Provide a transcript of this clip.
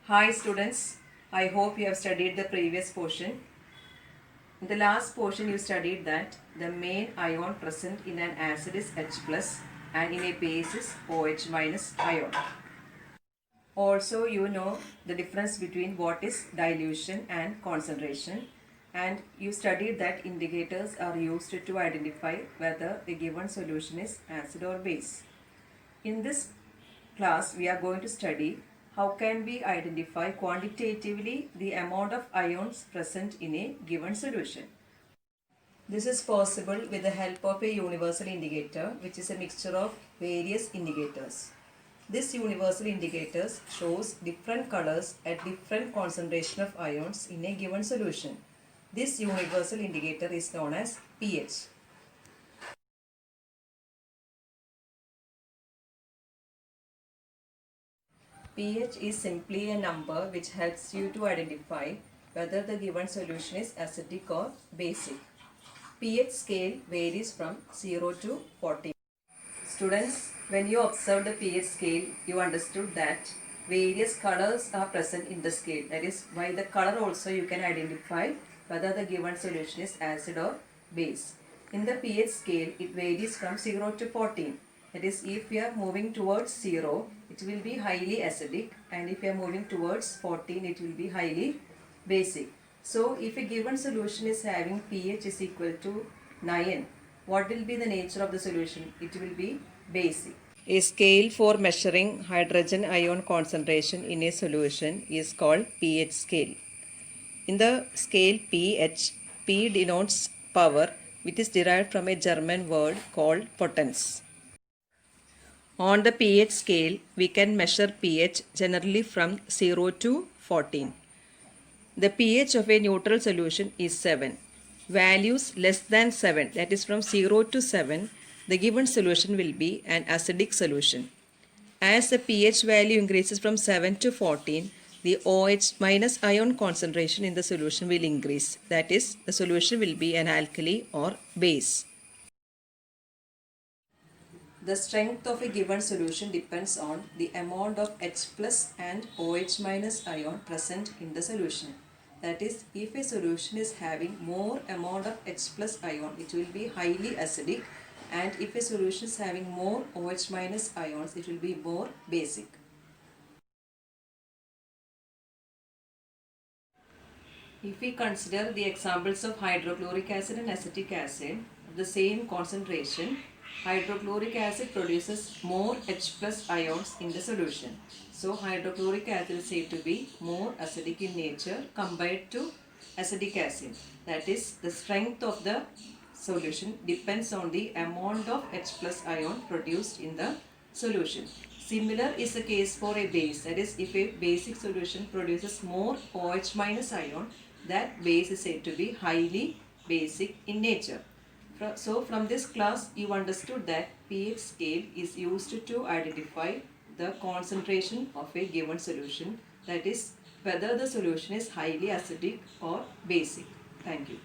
Hi students, I hope you have studied the previous portion. In the last portion you studied that the main ion present in an acid is H plus and in a base is OH minus ion. Also you know the difference between what is dilution and concentration, and you studied that indicators are used to identify whether the given solution is acid or base. In this class, we are going to study how can we identify quantitatively the amount of ions present in a given solution. This is possible with the help of a universal indicator, which is a mixture of various indicators. This universal indicator shows different colors at different concentration of ions in a given solution. This universal indicator is known as pH. pH is simply a number which helps you to identify whether the given solution is acidic or basic. pH scale varies from 0 to 14. Students, when you observe the pH scale, you understood that various colors are present in the scale. That is, by the color also you can identify whether the given solution is acid or base. In the pH scale, it varies from 0 to 14. That is, if we are moving towards 0, it will be highly acidic, and if we are moving towards 14, it will be highly basic. So, if a given solution is having pH is equal to 9, what will be the nature of the solution? It will be basic. A scale for measuring hydrogen ion concentration in a solution is called pH scale. In the scale pH, P denotes power, which is derived from a German word called potence. On the pH scale, we can measure pH generally from 0 to 14. The pH of a neutral solution is 7. Values less than 7, that is from 0 to 7, the given solution will be an acidic solution. As the pH value increases from 7 to 14, the OH minus ion concentration in the solution will increase. That is, the solution will be an alkali or base. The strength of a given solution depends on the amount of H plus and OH minus ion present in the solution. That is, if a solution is having more amount of H plus ion, it will be highly acidic, and if a solution is having more OH minus ions, it will be more basic. If we consider the examples of hydrochloric acid and acetic acid of the same concentration, hydrochloric acid produces more H plus ions in the solution. So hydrochloric acid is said to be more acidic in nature compared to acetic acid. That is, the strength of the solution depends on the amount of H plus ion produced in the solution. Similar is the case for a base. That is, if a basic solution produces more OH minus ion, that base is said to be highly basic in nature. So from this class you understood that pH scale is used to identify the concentration of a given solution, that is whether the solution is highly acidic or basic. Thank you.